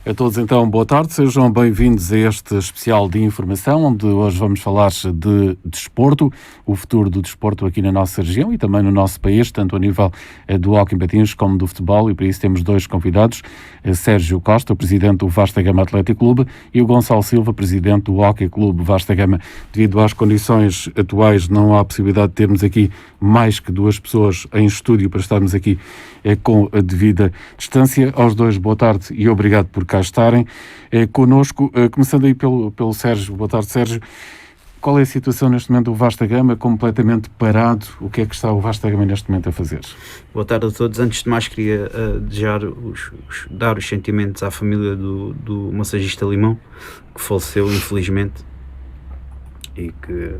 A todos então, boa tarde, sejam bem-vindos a este especial de informação, onde hoje vamos falar de desporto, o futuro do desporto aqui na nossa região e também no nosso país, tanto a nível do hóquei em patins como do futebol, e para isso temos dois convidados, Sérgio Costa, o presidente do Vasta Gama Atlético Clube, e o Gonçalo Silva, presidente do Hóquei Clube Vasta Gama. Devido às condições atuais, não há possibilidade de termos aqui mais que duas pessoas em estúdio para estarmos aqui com a devida distância. Aos dois, boa tarde e obrigado por cá estarem connosco. Começando aí pelo Sérgio. Boa tarde, Sérgio. Qual é a situação neste momento do Vasta Gama? Completamente parado. O que é que está o Vasta Gama neste momento a fazer? Boa tarde a todos. Antes de mais, queria dar os sentimentos à família do massagista Limão, que faleceu, infelizmente, e que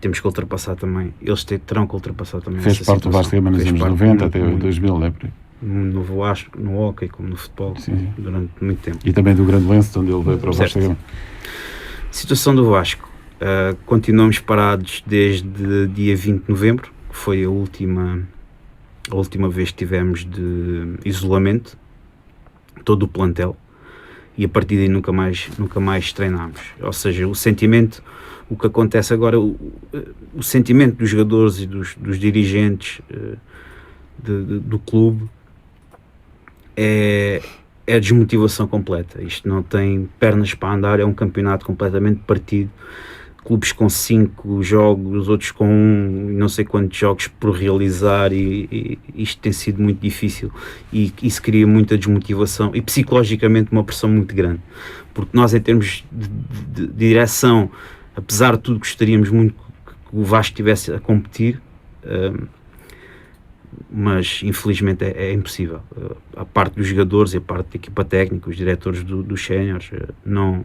temos que ultrapassar também. Eles terão que ultrapassar também. Fez parte do Vasta Gama nos anos 90 até 2000, é por aí. No Vasco, no hóquei, como no futebol, sim, durante muito tempo. E também do Grande Lenço, onde ele veio para o Vasta Gama. Situação do Vasco. Continuamos parados desde dia 20 de novembro, que foi a última vez que tivemos de isolamento, todo o plantel, e a partir daí nunca mais treinámos. Ou seja, o sentimento, o que acontece agora, o sentimento dos jogadores e dos dirigentes do clube é desmotivação completa. Isto não tem pernas para andar, é um campeonato completamente partido, clubes com 5 jogos, outros com 1, não sei quantos jogos por realizar, e isto tem sido muito difícil, e isso cria muita desmotivação e psicologicamente uma pressão muito grande, porque nós, em termos de direção, apesar de tudo, gostaríamos muito que o Vasco estivesse a competir, mas infelizmente é impossível. A parte dos jogadores e a parte da equipa técnica, os diretores dos séniores, não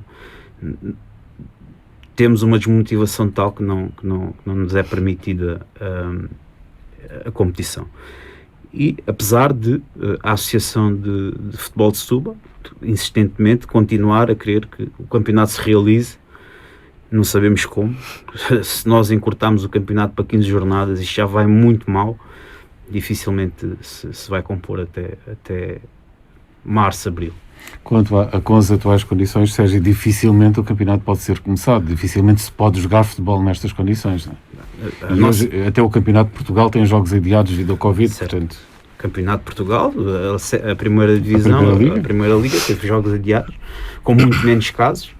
temos uma desmotivação tal que não nos é permitida a competição. E apesar de a Associação de Futebol de Setúbal insistentemente continuar a querer que o campeonato se realize, não sabemos como. Se nós encurtarmos o campeonato para 15 jornadas, isto já vai muito mal. Dificilmente se vai compor até março, abril. Com as atuais condições, Sérgio, dificilmente o campeonato pode ser começado, dificilmente se pode jogar futebol nestas condições, não é? Hoje, até o Campeonato de Portugal tem jogos adiados devido ao Covid, portanto... Campeonato de Portugal, a primeira divisão, a primeira liga teve jogos adiados, com muito menos casos.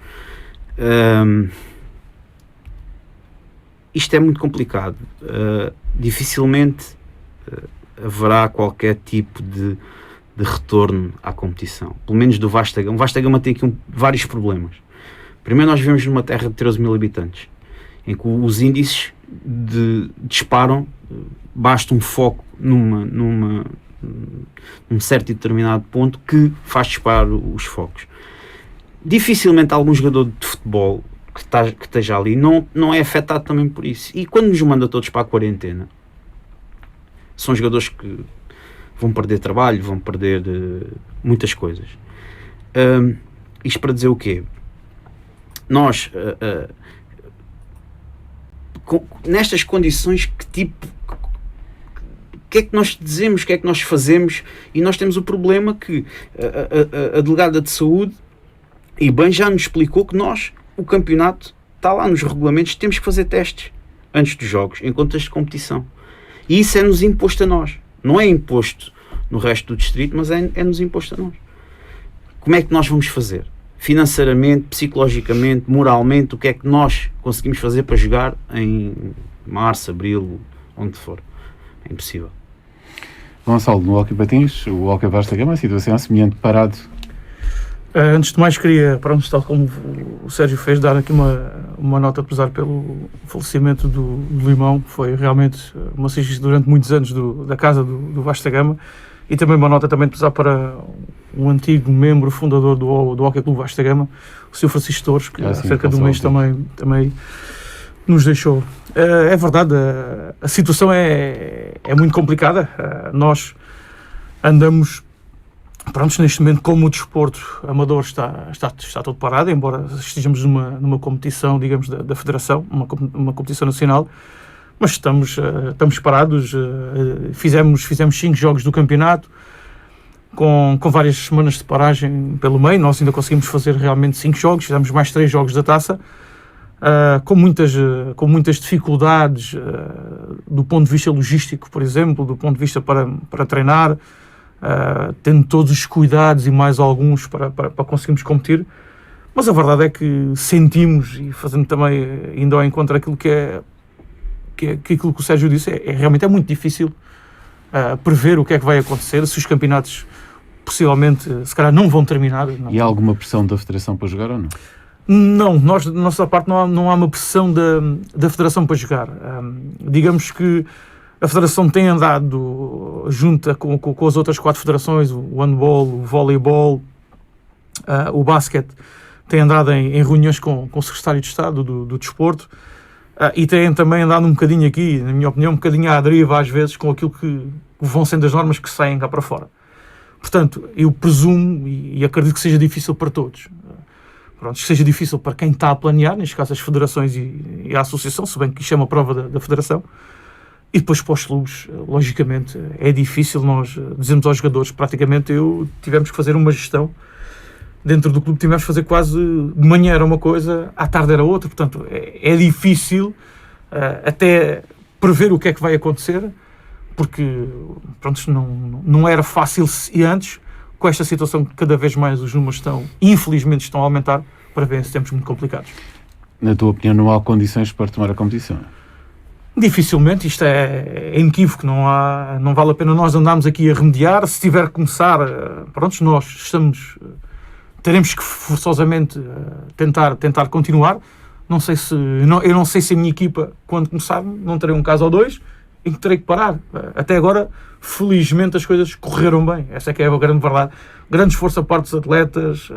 Isto é muito complicado. Dificilmente haverá qualquer tipo de retorno à competição, pelo menos do Vasta Gama. O Vasta Gama tem aqui vários problemas. Primeiro, nós vivemos numa terra de 13 mil habitantes, em que os índices disparam, basta um foco num certo e determinado ponto que faz disparar os focos. Dificilmente algum jogador de futebol que esteja ali não é afetado também por isso. E quando nos manda todos para a quarentena, são jogadores que vão perder trabalho, vão perder muitas coisas. Isto para dizer o quê? Nós, nestas condições, o que é que nós dizemos, o que é que nós fazemos? E nós temos o problema que a delegada de saúde, e bem, já nos explicou que o campeonato está lá nos regulamentos, temos que fazer testes antes dos jogos, em contexto de competição. E isso é-nos imposto a nós. Não é imposto no resto do distrito, mas é-nos imposto a nós. Como é que nós vamos fazer? Financeiramente, psicologicamente, moralmente, o que é que nós conseguimos fazer para jogar em março, abril, onde for? É impossível. Gonçalo, no hóquei patins, o hóquei Vasta Gama, a situação é semelhante, parado. Antes de mais, queria, tal como o Sérgio fez, dar aqui uma nota, apesar pelo falecimento do Limão, que foi realmente uma massagista durante muitos anos da casa do Vasta Gama, e também uma nota também de pesar para um antigo membro fundador do Hóquei Clube Vasta Gama, o Sr. Francisco Torres, que há cerca de um mês também nos deixou. É verdade, a situação é muito complicada. Nós andamos... neste momento, como o desporto amador está todo parado, embora estejamos numa competição, digamos, da Federação, uma competição nacional, mas estamos parados. Fizemos 5 jogos do campeonato, com várias semanas de paragem pelo meio. Nós ainda conseguimos fazer realmente 5 jogos, fizemos mais 3 jogos da taça, com muitas dificuldades do ponto de vista logístico, por exemplo, do ponto de vista para treinar, tendo todos os cuidados e mais alguns para conseguirmos competir. Mas a verdade é que sentimos, e fazendo também, indo ao encontro daquilo que aquilo que o Sérgio disse, realmente é muito difícil prever o que é que vai acontecer, se os campeonatos possivelmente, se calhar, não vão terminar. Não. E há alguma pressão da Federação para jogar ou não? Não, da nossa parte não há uma pressão da Federação para jogar. Digamos que a Federação tem andado junto com as outras 4 federações, o handball, o voleibol, o basquete, tem andado em reuniões com o Secretário de Estado do Desporto, e tem também andado um bocadinho aqui, na minha opinião, um bocadinho à deriva às vezes com aquilo que vão sendo as normas que saem cá para fora. Portanto, eu presumo e acredito que seja difícil para todos. Pronto, que seja difícil para quem está a planear, neste caso as federações e a associação, se bem que isto é uma prova da federação, e depois para os clubes, logicamente, é difícil. Nós dizemos aos jogadores, praticamente tivemos que fazer uma gestão dentro do clube, tivemos que fazer quase, de manhã era uma coisa, à tarde era outra, portanto é difícil até prever o que é que vai acontecer, porque pronto, não era fácil antes. Com esta situação que cada vez mais os números infelizmente estão a aumentar, para ver se tempos muito complicados. Na tua opinião, não há condições para tomar a competição? Dificilmente, isto é inequívoco, não vale a pena nós andarmos aqui a remediar. Se tiver que começar, pronto, nós teremos que forçosamente tentar continuar. Eu não sei se a minha equipa, quando começar, não terei um caso ou 2 em que terei que parar. Até agora, felizmente, as coisas correram bem. Essa é que é a grande verdade. Grande esforço da parte dos atletas,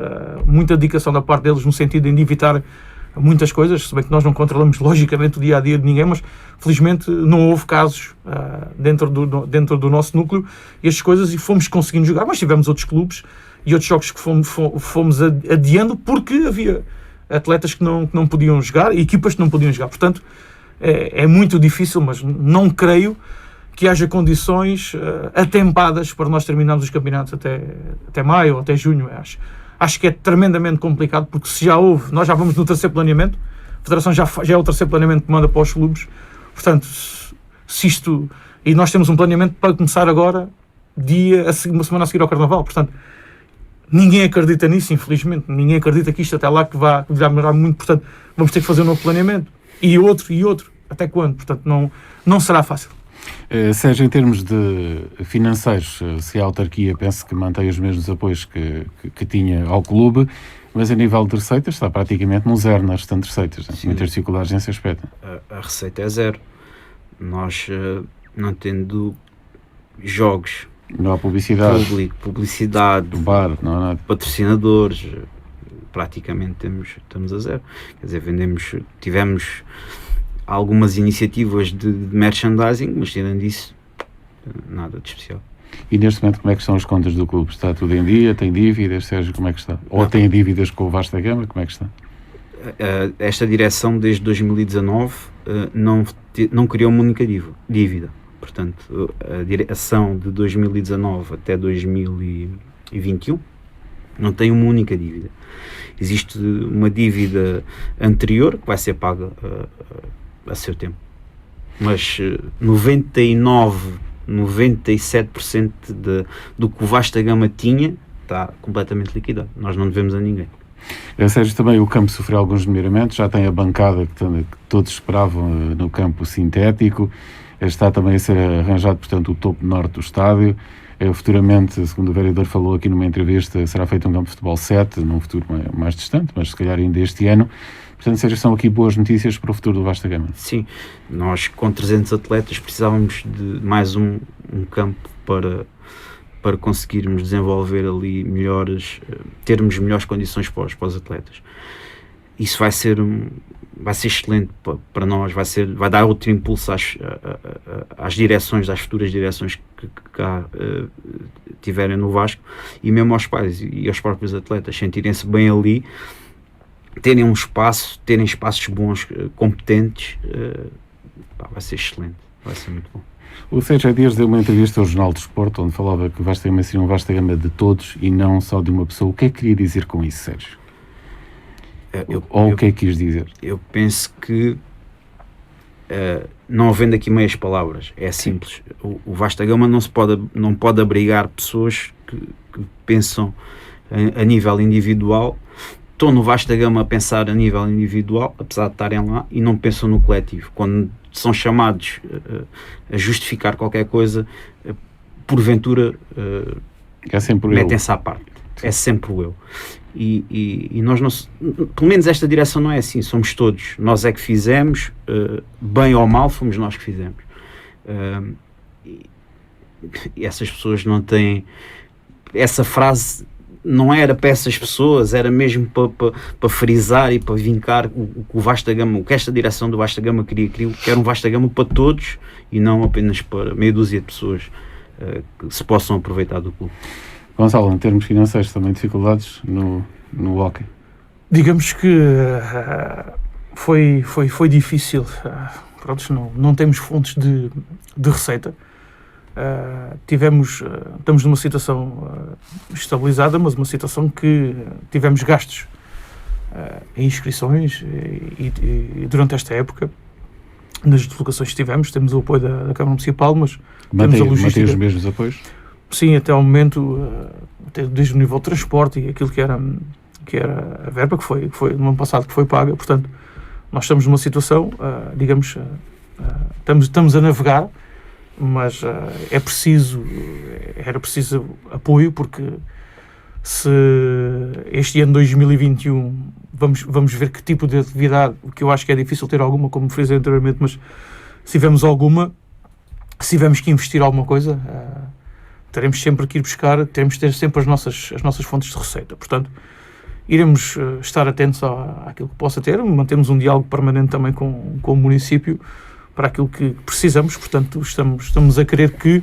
muita dedicação da parte deles no sentido de evitar muitas coisas, se bem que nós não controlamos logicamente o dia-a-dia de ninguém, mas felizmente não houve casos dentro do nosso núcleo e estas coisas, e fomos conseguindo jogar. Mas tivemos outros clubes e outros jogos que fomos adiando porque havia atletas que não podiam jogar e equipas que não podiam jogar. Portanto, é muito difícil, mas não creio que haja condições atempadas para nós terminarmos os campeonatos até maio ou até junho. Acho que é tremendamente complicado, porque se já houve, nós já vamos no 3º planeamento, a Federação já é o 3º planeamento que manda para os clubes, portanto, e nós temos um planeamento para começar agora, uma semana a seguir ao Carnaval, portanto, ninguém acredita nisso, infelizmente, ninguém acredita que isto até lá que vai demorar muito, portanto, vamos ter que fazer um novo planeamento, e outro, até quando? Portanto, não será fácil. Sérgio, em termos de financeiros, se a autarquia pensa que mantém os mesmos apoios que tinha ao clube, mas a nível de receitas está praticamente no zero nas restantes receitas, né? Muitas dificuldades nesse aspecto. A receita é zero. Nós, não tendo jogos, não há publicidade, publicidade, bar, não há nada. Patrocinadores, praticamente estamos a zero. Quer dizer, tivemos algumas iniciativas de merchandising, mas tirando isso, nada de especial. E neste momento, como é que estão as contas do clube? Está tudo em dia? Tem dívidas? Sérgio, como é que está? Ou tem dívidas com o Vasta Gama? Como é que está? Esta direção, desde 2019, não criou uma única dívida. Portanto, a direção de 2019 até 2021 não tem uma única dívida. Existe uma dívida anterior que vai ser paga a seu tempo, mas 97% do que o Vasta Gama tinha está completamente liquidado. Nós não devemos a ninguém. Sérgio, também o campo sofreu alguns melhoramentos, já tem a bancada que todos esperavam no campo sintético, está também a ser arranjado, portanto, o topo norte do estádio. Futuramente, segundo o vereador falou aqui numa entrevista, será feito um campo de futebol 7, num futuro mais distante, mas se calhar ainda este ano. Portanto, Sérgio, são aqui boas notícias para o futuro do Vasta Gama. Sim, nós com 300 atletas precisávamos de mais um campo para conseguirmos desenvolver ali termos melhores condições para os atletas. Isso vai ser excelente para nós, vai dar outro impulso às direções, às futuras direções que cá tiverem no Vasco, e mesmo aos pais e aos próprios atletas sentirem-se bem ali, terem espaços bons, competentes, vai ser excelente, vai ser muito bom. O Sérgio Dias deu uma entrevista ao Jornal do Desporto, onde falava que o Vasta Gama seria um Vasta Gama de todos e não só de uma pessoa. O que é que queria dizer com isso, Sérgio? O que é que quis dizer? Eu penso que, não havendo aqui meias palavras, é simples. O Vasta Gama não pode abrigar pessoas que pensam a nível individual. Estão no Vasta Gama a pensar a nível individual, apesar de estarem lá, e não pensam no coletivo. Quando são chamados a justificar qualquer coisa, porventura metem-se à parte. É sempre o eu. E nós, pelo menos esta direção não é assim, somos todos. Nós é que fizemos, bem ou mal, fomos nós que fizemos. E essas pessoas não têm... Essa frase não era para essas pessoas, era mesmo para frisar e para vincar o Vasta Gama, o que esta direção do Vasta Gama queria, que era um Vasta Gama para todos e não apenas para meia dúzia de pessoas que se possam aproveitar do clube. Gonçalo, em termos financeiros, também dificuldades no hóquei? Digamos que foi difícil. Pronto, não temos fontes de receita. Estamos numa situação estabilizada, mas uma situação que tivemos gastos em inscrições e durante esta época, nas deslocações que temos o apoio da Câmara Municipal, mas temos a logística. Mantém os mesmos apoios? Sim, até ao momento, desde o nível de transporte e aquilo que era a verba que foi no ano passado que foi paga. Portanto, nós estamos numa situação, digamos, estamos a navegar, mas era preciso apoio, porque se este ano 2021 vamos ver que tipo de atividade, o que eu acho que é difícil ter alguma, como frisei anteriormente, mas se tivermos alguma, se tivermos que investir alguma coisa, teremos sempre que ir buscar, teremos que ter sempre as nossas fontes de receita. Portanto, iremos estar atentos àquilo que possa ter, mantemos um diálogo permanente também com o município para aquilo que precisamos. Portanto, estamos a querer que,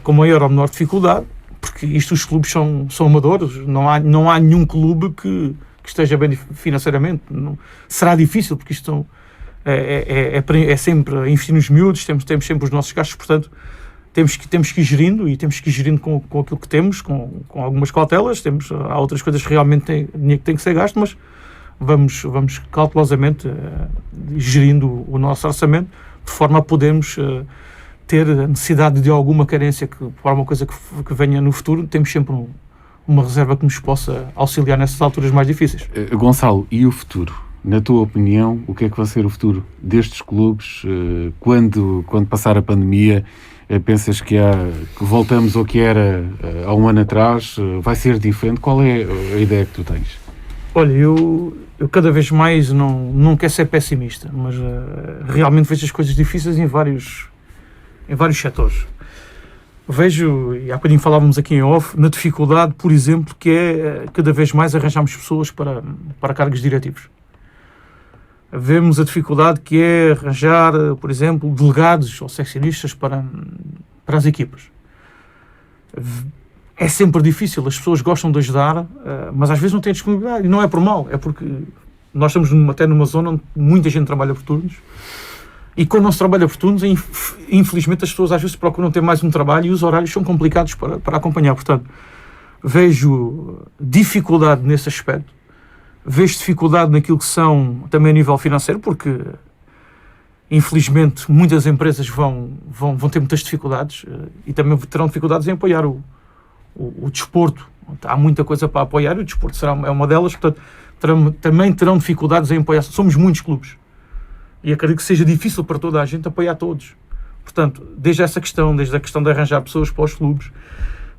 com maior ou menor dificuldade, porque os clubes são amadores, não há nenhum clube que esteja bem financeiramente. Será difícil, porque isto é sempre investir nos miúdos, temos sempre os nossos gastos. Portanto, temos que ir gerindo, e temos que ir gerindo com aquilo que temos, com algumas cautelas. Há outras coisas que realmente dinheiro que tem que ser gasto, mas vamos cautelosamente gerindo o nosso orçamento, de forma a podermos ter a necessidade de alguma carência por alguma coisa que venha no futuro. Temos sempre uma reserva que nos possa auxiliar nessas alturas mais difíceis. Gonçalo, e o futuro? Na tua opinião, o que é que vai ser o futuro destes clubes quando passar a pandemia? Pensas que voltamos ao que era há um ano atrás? Vai ser diferente? Qual é a ideia que tu tens? Olha, eu cada vez mais não quero ser pessimista, mas realmente vejo as coisas difíceis em vários setores. Vejo, e há bocadinho falávamos aqui em off, na dificuldade, por exemplo, que é cada vez mais arranjarmos pessoas para cargos diretivos. Vemos a dificuldade que é arranjar, por exemplo, delegados ou seccionistas para as equipas. É sempre difícil, as pessoas gostam de ajudar, mas às vezes não têm disponibilidade, e não é por mal, é porque nós estamos até numa zona onde muita gente trabalha por turnos, e quando não se trabalha por turnos, infelizmente as pessoas às vezes procuram ter mais um trabalho e os horários são complicados para acompanhar. Portanto, vejo dificuldade nesse aspecto. Vejo dificuldade naquilo que são também a nível financeiro, porque infelizmente muitas empresas vão ter muitas dificuldades e também terão dificuldades em apoiar o desporto. Há muita coisa para apoiar e o desporto é uma delas. Portanto, também terão dificuldades em apoiar. Somos muitos clubes e acredito que seja difícil para toda a gente apoiar todos. Portanto, desde a questão de arranjar pessoas para os clubes,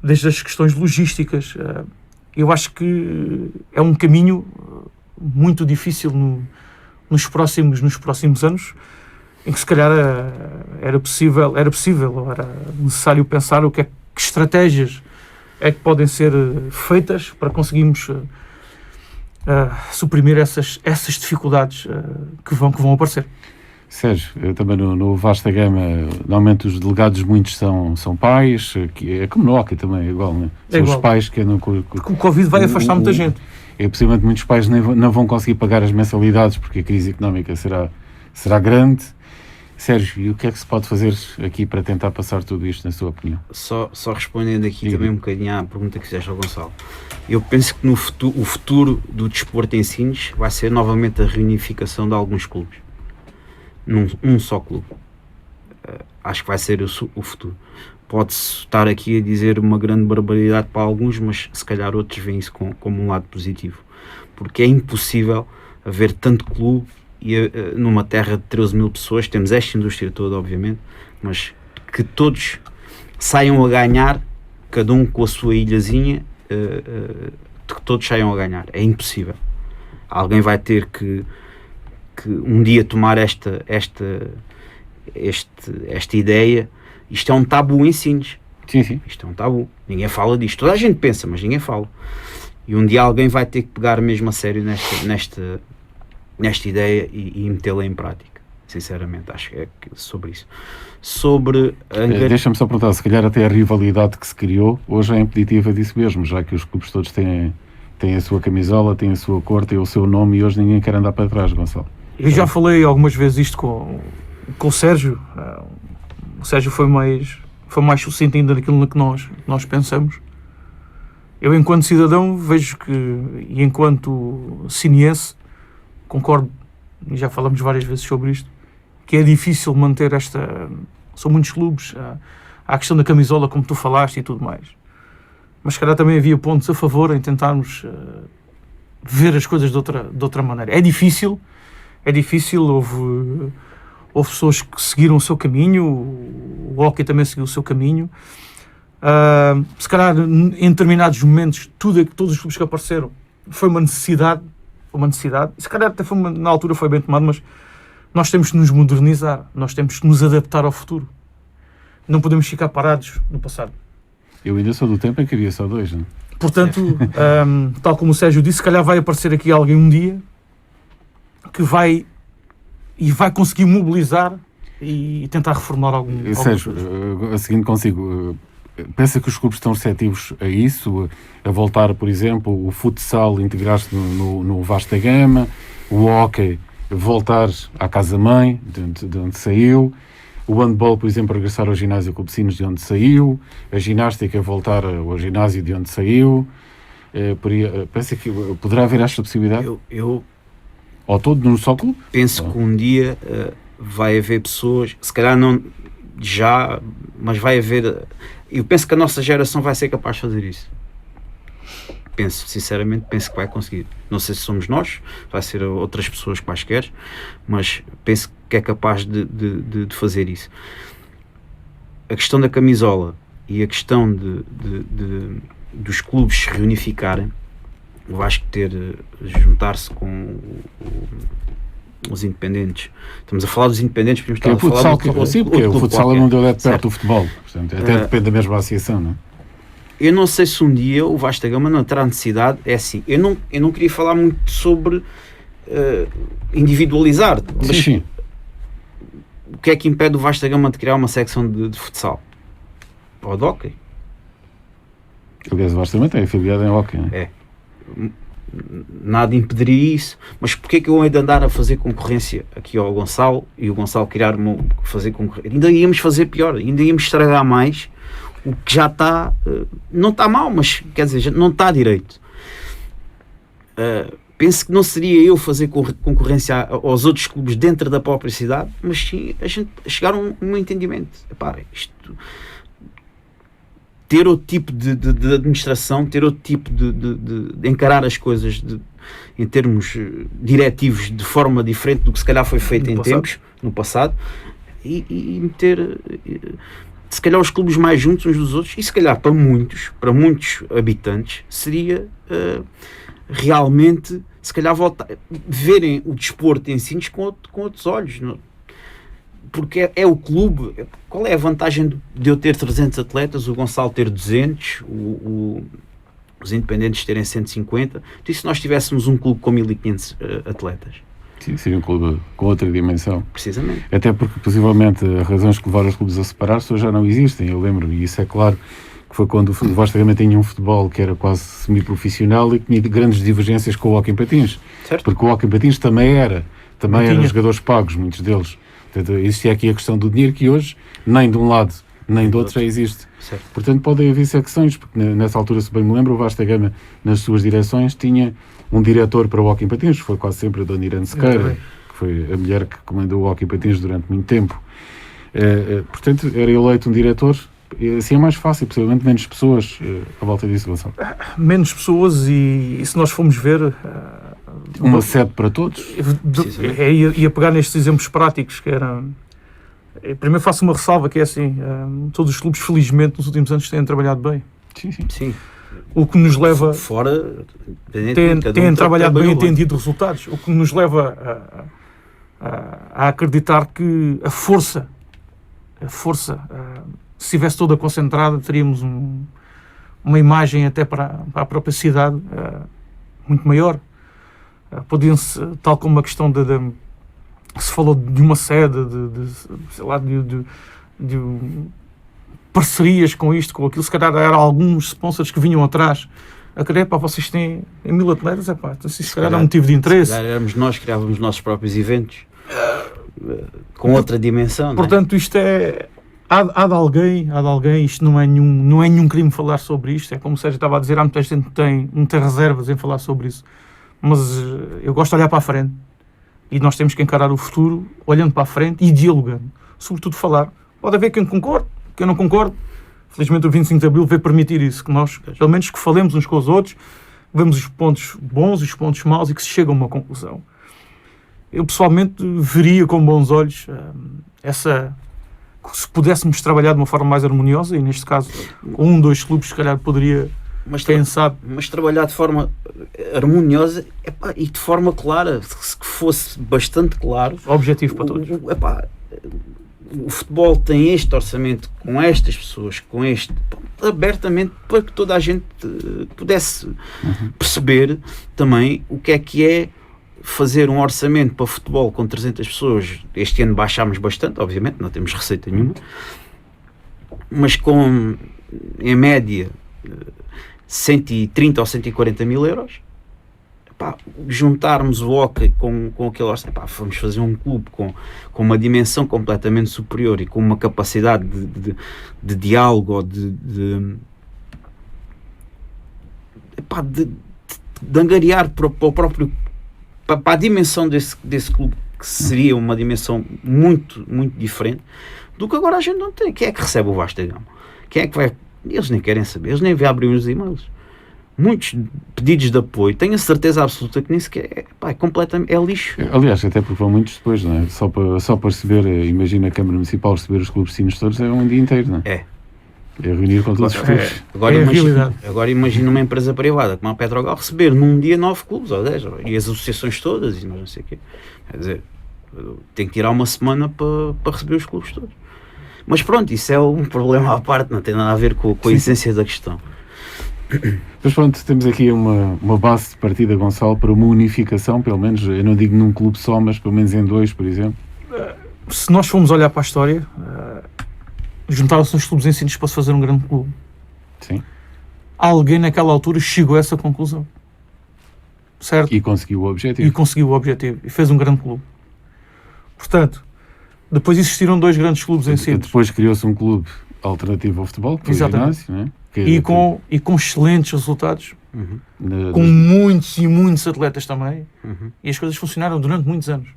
desde as questões logísticas, eu acho que é um caminho muito difícil nos próximos anos, em que se calhar era possível, era necessário pensar que estratégias é que podem ser feitas para conseguirmos suprimir essas dificuldades que vão aparecer. Sérgio, também no Vasta Gama, normalmente os delegados muitos são pais, que é como no hóquei também, é igual, não é? São igual. Os pais que andam com... Porque o Covid vai afastar muita gente. É, possivelmente muitos pais não vão conseguir pagar as mensalidades porque a crise económica será grande. Sérgio, e o que é que se pode fazer aqui para tentar passar tudo isto, na sua opinião? Só respondendo aqui Diga. também um bocadinho à pergunta que fizeste ao Gonçalo. Eu penso que o futuro do desporto em Sines vai ser novamente a reunificação de alguns clubes. Num só clube. Acho que vai ser o futuro. Pode-se estar aqui a dizer uma grande barbaridade para alguns, mas se calhar outros veem isso como um lado positivo. Porque é impossível haver tanto clube numa terra de 13 mil pessoas, temos esta indústria toda, obviamente, mas que todos saiam a ganhar, cada um com a sua ilhazinha, que todos saiam a ganhar. É impossível. Alguém vai ter que um dia tomar esta ideia. Isto é um tabu em Sines. Sim. Isto é um tabu. Ninguém fala disto. Toda a gente pensa, mas ninguém fala. E um dia alguém vai ter que pegar mesmo a sério nesta ideia e metê-la em prática. Sinceramente, acho que é sobre isso. Deixa-me só perguntar, se calhar até a rivalidade que se criou hoje é impeditiva disso mesmo, já que os clubes todos têm a sua camisola, têm a sua cor, têm o seu nome e hoje ninguém quer andar para trás, Gonçalo. Eu já falei algumas vezes isto com o Sérgio. O Sérgio foi mais sucinto ainda daquilo que nós pensamos. Eu, enquanto cidadão, vejo que, e enquanto siniense, concordo, e já falamos várias vezes sobre isto, que é difícil manter são muitos clubes, há a questão da camisola, como tu falaste, e tudo mais. Mas, se calhar, também havia pontos a favor em tentarmos ver as coisas de outra maneira. É difícil, houve pessoas que seguiram o seu caminho, o hockey também seguiu o seu caminho. Se calhar, em determinados momentos, todos os clubes que apareceram foi uma necessidade, se calhar até na altura foi bem tomado, mas nós temos que nos modernizar, nós temos que nos adaptar ao futuro. Não podemos ficar parados no passado. Eu ainda sou do tempo em que havia só dois, não é? Portanto, tal como o Sérgio disse, se calhar vai aparecer aqui alguém um dia que vai conseguir mobilizar e tentar reformular algum. Sérgio, a seguinte consigo. Pensa que os clubes estão receptivos a isso, a voltar, por exemplo, o futsal integrar-se no Vasta Gama, o hóquei voltar à casa-mãe, de onde saiu, o handball, por exemplo, regressar ao ginásio Clube de Sines, de onde saiu, a ginástica voltar ao ginásio de onde saiu. Pensa que poderá haver esta possibilidade? Ou todo num só clube? Penso que um dia vai haver pessoas, se calhar não já, mas vai haver. Eu penso que a nossa geração vai ser capaz de fazer isso. Sinceramente, penso que vai conseguir. Não sei se somos nós, vai ser outras pessoas quaisquer, mas penso que é capaz de fazer isso. A questão da camisola e a questão dos clubes se reunificarem, o Vasco juntar-se com os independentes. Estamos a falar dos independentes, porque o futsal, o futsal não deu perto do futebol, portanto, até depende da mesma associação, não é? Eu não sei se um dia o Vasta Gama não terá necessidade, é assim, eu não queria falar muito sobre individualizar, mas sim. O que é que impede o Vasta Gama de criar uma secção de futsal? Ou de hóquei? Aliás, o Vasta Gama tem afiliado em hóquei, não é? Nada impediria isso, mas porque é que eu hei de andar a fazer concorrência aqui ao Gonçalo e o Gonçalo fazer concorrência? Ainda íamos fazer pior, ainda íamos estragar mais o que já está, não está mal, mas quer dizer, não está direito. Penso que não seria eu fazer concorrência aos outros clubes dentro da própria cidade, mas sim a gente chegar a um entendimento. Epá, ter outro tipo de administração, ter outro tipo de encarar as coisas em termos diretivos de forma diferente do que se calhar foi feito no passado e meter se calhar os clubes mais juntos uns dos outros e se calhar para muitos habitantes seria realmente se calhar verem o desporto em Sines com outros olhos, não? Porque é o clube. Qual é a vantagem de eu ter 300 atletas, o Gonçalo ter 200, os independentes terem 150? Então, se nós tivéssemos um clube com 1500 atletas? Sim, seria um clube com outra dimensão. Precisamente. Até porque, possivelmente, as razões que levaram os clubes a separar-se já não existem. Eu lembro-me, e isso é claro, que foi quando o Vasta Gama tinha um futebol que era quase semi-profissional e que tinha grandes divergências com o hóquei em patins. Certo. Porque o hóquei em patins também era também Não eram tinha. jogadores pagos, muitos deles. Portanto, existia aqui a questão do dinheiro que hoje, nem de um lado, nem do outro já existe. Certo. Portanto, podem haver secções, porque nessa altura, se bem me lembro, o Vasta Gama, nas suas direções, tinha um diretor para o Hockey em Patins, foi quase sempre a Dona Irene Sequeira, que foi a mulher que comandou o Hockey em Patins durante muito tempo. Portanto, era eleito um diretor, assim é mais fácil, possivelmente menos pessoas à volta disso, Gonçalo. Menos pessoas e se nós formos ver... Uma sede para todos? Ia pegar nestes exemplos práticos, que era... Primeiro faço uma ressalva, que é assim, todos os clubes, felizmente, nos últimos anos têm trabalhado bem. Sim. O que nos leva... Fora... Têm trabalhado bem e têm tido resultados. O que nos leva a acreditar que a força, se estivesse toda concentrada, teríamos uma imagem até para a própria cidade muito maior. Podiam-se, tal como a questão se falou de uma sede, de parcerias com isto, com aquilo, se calhar eram alguns sponsors que vinham atrás a querer, vocês têm 1000 atletas, se calhar é um motivo de interesse. Éramos nós que criávamos os nossos próprios eventos, com outra dimensão. Portanto, isto é... Há de alguém, isto não é nenhum crime falar sobre isto, é como o Sérgio estava a dizer, há muita gente que não tem reservas em falar sobre isso, mas eu gosto de olhar para a frente. E nós temos que encarar o futuro olhando para a frente e dialogando. Sobretudo falar. Pode haver quem concorde, quem não concorde. Felizmente o 25 de Abril veio permitir isso, que nós, pelo menos, que falemos uns com os outros, vemos os pontos bons e os pontos maus e que se chega a uma conclusão. Eu, pessoalmente, veria com bons olhos se pudéssemos trabalhar de uma forma mais harmoniosa, e neste caso, com 2 clubes, se calhar poderia... Mas trabalhar de forma harmoniosa e de forma clara, que fosse bastante claro. Objetivo para todos. O futebol tem este orçamento com estas pessoas, abertamente, para que toda a gente pudesse perceber também o que é fazer um orçamento para futebol com 300 pessoas. Este ano baixámos bastante, obviamente, não temos receita nenhuma, mas com, em média, 130 ou 140 mil euros, juntarmos o hockey com aquele orçamento, vamos fazer um clube com uma dimensão completamente superior e com uma capacidade de diálogo ou de angariar para a dimensão desse clube, que seria uma dimensão muito, muito diferente do que agora a gente não tem. Quem é que recebe o Vasta Gama? Quem é que vai... Eles nem querem saber, eles nem abrem os e-mails. Muitos pedidos de apoio, tenho a certeza absoluta que nem sequer é completamente, é lixo. Aliás, até porque vão muitos depois, não é? Só para receber, imagina a Câmara Municipal receber os clubes de todos, é um dia inteiro, não é? É reunir com todos os clubes. Agora imagina uma empresa privada como a Petrogal receber num dia 9 clubes ou 10, e as associações todas, e não sei o quê. Quer dizer, tem que tirar uma semana para receber os clubes todos. Mas pronto, isso é um problema à parte, não tem nada a ver com a essência da questão. Mas pronto, temos aqui uma base de partida, Gonçalo, para uma unificação, pelo menos, eu não digo num clube só, mas pelo menos em 2, por exemplo. Se nós formos olhar para a história, juntaram-se os clubes ensinos para se fazer um grande clube. Sim. Alguém naquela altura chegou a essa conclusão. Certo? E conseguiu o objetivo. E fez um grande clube. Portanto, depois existiram 2 grandes clubes ensinos. Depois criou-se um clube alternativo ao futebol, que foi o ginásio, não é? E com excelentes resultados, com muitos e muitos atletas também, e as coisas funcionaram durante muitos anos.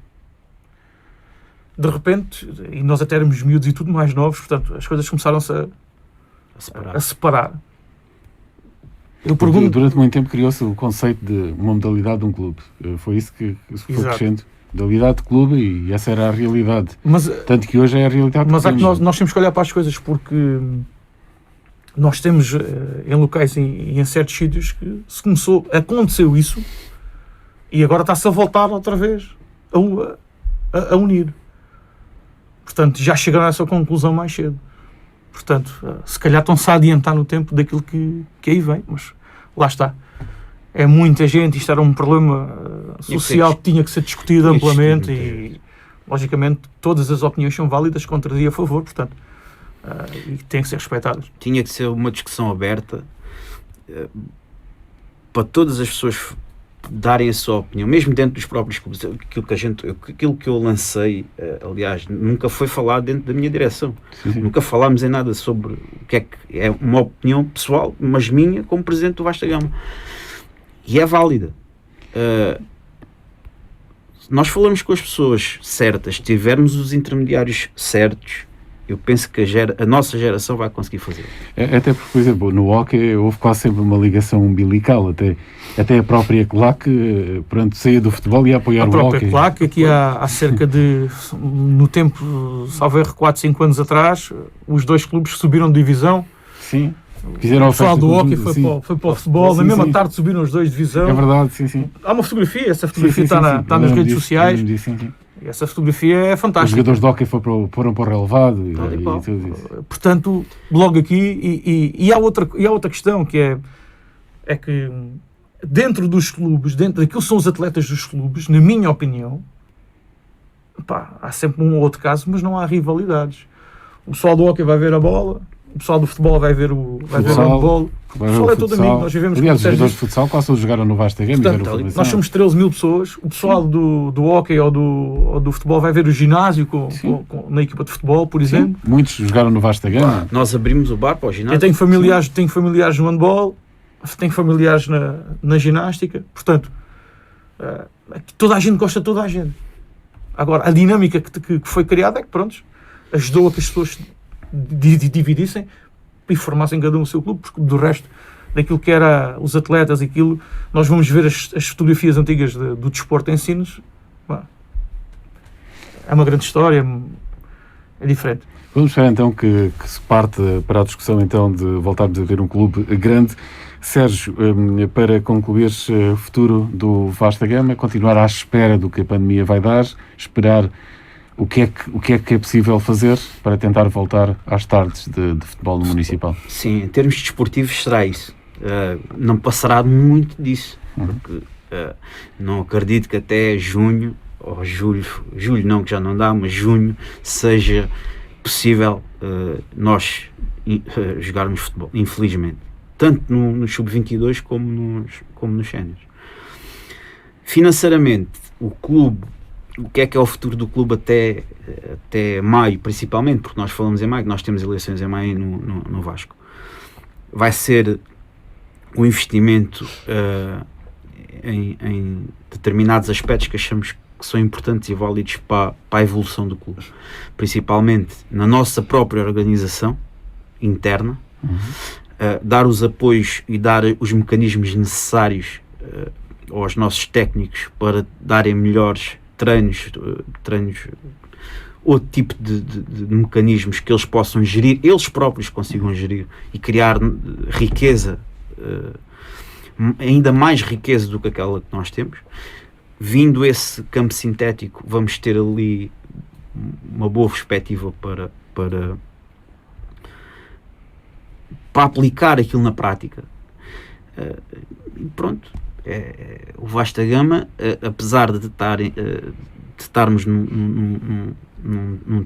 De repente, e nós até éramos miúdos e tudo mais novos, portanto, as coisas começaram-se a separar. Eu pergunto... Durante muito tempo criou-se o conceito de uma modalidade de um clube. Foi isso que foi crescendo. Modalidade de clube, e essa era a realidade. Tanto que hoje é a realidade. Mas é que nós temos que olhar para as coisas, porque nós temos em locais e em certos sítios que aconteceu isso, e agora está-se a voltar outra vez a unir. Portanto, já chegaram a essa conclusão mais cedo. Portanto, se calhar estão-se a adiantar no tempo daquilo que aí vem, mas lá está. É muita gente, isto era um problema social que tinha que ser discutido amplamente e, logicamente, todas as opiniões são válidas, contra e a favor, portanto, e têm que ser respeitadas. Tinha que ser uma discussão aberta para todas as pessoas darem a sua opinião, mesmo dentro dos próprios clubes. Aquilo que eu lancei, aliás, nunca foi falado dentro da minha direção. Sim. Nunca falámos em nada sobre o que é uma opinião pessoal, mas minha, como presidente do Vasta Gama. E é válida. Nós falamos com as pessoas certas, tivermos os intermediários certos, eu penso que a nossa geração vai conseguir fazer. Até porque, por exemplo, no hockey houve quase sempre uma ligação umbilical, até a própria claque, pronto, saía do futebol e ia apoiar o hockey. A própria claque, aqui há cerca de, no tempo, salvo erro, 4, 5 anos atrás, os dois clubes subiram de divisão. Sim. Fizeram o pessoal do hockey foi para o futebol, na mesma tarde subiram os dois de divisão. É verdade, sim. Há uma fotografia, essa fotografia está nas redes sociais. Sim. Essa fotografia é fantástica. Os jogadores de hockey foram para o relevado e tudo isso. Portanto, logo aqui, e há outra questão que é que dentro dos clubes, dentro daquilo que são os atletas dos clubes, na minha opinião, há sempre um ou outro caso, mas não há rivalidades. O pessoal do hockey vai ver a bola, o pessoal do futebol vai ver o handball. O pessoal é todo amigo. Nós vivemos. Aliás, os jogadores de futsal quase todos jogaram no Vasta Gama. Portanto, nós somos 13 mil pessoas. O pessoal do hockey ou do futebol vai ver o ginásio na equipa de futebol, por exemplo. Muitos jogaram no Vasta Gama. Nós abrimos o bar para o ginásio. Eu tenho familiares no handball, tenho familiares na ginástica. Portanto, toda a gente gosta de toda a gente. Agora, a dinâmica que foi criada é que, pronto, ajudou a que as pessoas dividissem e formassem cada um o seu clube, porque do resto daquilo que era os atletas, nós vamos ver as fotografias antigas do desporto em Sines. É uma grande história, é diferente. Vamos esperar então que se parte para a discussão então de voltarmos a ver um clube grande. Sérgio, para concluir o futuro do Vasta Gama, continuar à espera do que a pandemia vai dar, esperar o que é possível fazer para tentar voltar às tardes de futebol no Municipal? Sim, em termos desportivos será isso. Não passará muito disso, porque não acredito que até junho, ou julho não, que já não dá, mas junho, seja possível nós jogarmos futebol, infelizmente. Tanto no Sub-22 como nos séniores. Financeiramente, o clube, o que é o futuro do clube até maio, principalmente, porque nós falamos em maio, nós temos eleições em maio no Vasco. Vai ser um investimento em determinados aspectos que achamos que são importantes e válidos para a evolução do clube. Principalmente na nossa própria organização interna, dar os apoios e dar os mecanismos necessários aos nossos técnicos para darem melhores treinos, outro tipo de mecanismos que eles possam gerir, eles próprios consigam gerir e criar riqueza, ainda mais riqueza do que aquela que nós temos. Vindo esse campo sintético, vamos ter ali uma boa perspectiva para aplicar aquilo na prática. E pronto. O Vasta Gama, apesar de estarmos num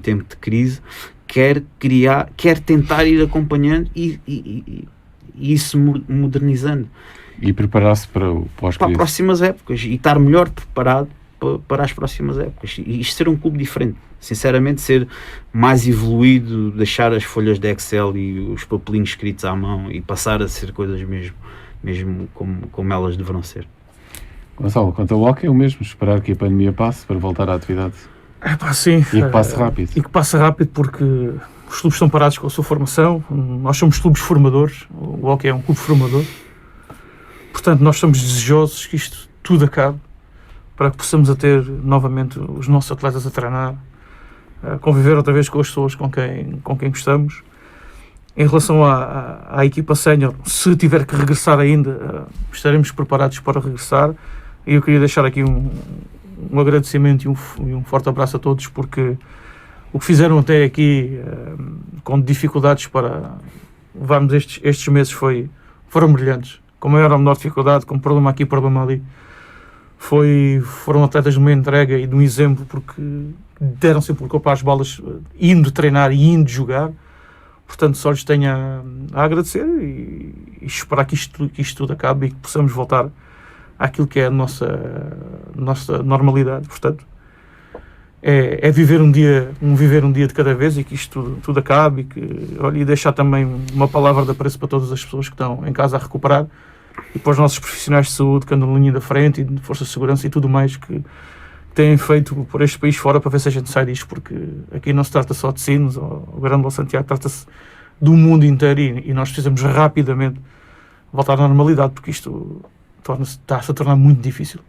tempo de crise, quer tentar ir acompanhando e isso modernizando. E preparar-se para as próximas épocas e estar melhor preparado para as próximas épocas. E isto ser um clube diferente. Sinceramente, ser mais evoluído, deixar as folhas de Excel e os papelinhos escritos à mão e passar a ser coisas mesmo como elas deverão ser. Gonçalo, quanto ao hockey é o mesmo, esperar que a pandemia passe para voltar à atividade. Sim. E que passe rápido. E que passe rápido, porque os clubes estão parados com a sua formação, nós somos clubes formadores, o hockey é um clube formador, portanto nós estamos desejosos que isto tudo acabe, para que possamos ter novamente os nossos atletas a treinar, a conviver outra vez com as pessoas com quem gostamos. Em relação à equipa sénior, se tiver que regressar ainda, estaremos preparados para regressar. E eu queria deixar aqui um agradecimento e um forte abraço a todos, porque o que fizeram até aqui, com dificuldades para levarmos estes meses, foram brilhantes. Com maior ou menor dificuldade, com problema aqui, problema ali. Foram atletas de uma entrega e de um exemplo, porque deram sempre o corpo às bolas, indo treinar e indo jogar. Portanto, só lhes tenho a agradecer e esperar que isto tudo acabe e que possamos voltar àquilo que é a nossa normalidade. Portanto, é viver um dia de cada vez, e que isto tudo acabe, e deixar também uma palavra de apreço para todas as pessoas que estão em casa a recuperar, e para os nossos profissionais de saúde que andam na linha da frente, e de força de segurança e tudo mais que têm feito por este país fora para ver se a gente sai disto, porque aqui não se trata só de Sines ou Grande ou Santiago, trata-se do mundo inteiro, e nós precisamos rapidamente voltar à normalidade, porque isto está-se a tornar muito difícil.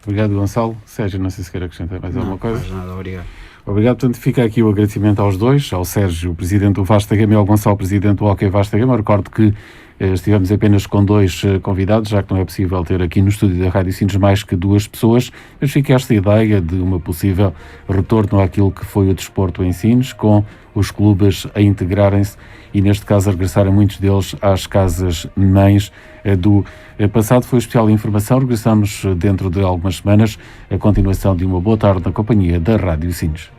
Obrigado, Gonçalo. Sérgio, não sei se quer acrescentar mais alguma coisa. Não, nada, obrigado. Obrigado. Portanto, fica aqui o agradecimento aos dois, ao Sérgio, presidente do Vasta Gama, e ao Gonçalo, presidente do Hóquei Vasta Gama. Recordo que estivemos apenas com 2 convidados, já que não é possível ter aqui no estúdio da Rádio Sines mais que 2 pessoas, mas fica esta ideia de uma possível retorno àquilo que foi o desporto em Sines, com os clubes a integrarem-se e, neste caso, a regressarem muitos deles às casas-mães do passado. Foi especial informação. Regressamos dentro de algumas semanas. A continuação de uma boa tarde na companhia da Rádio Sines.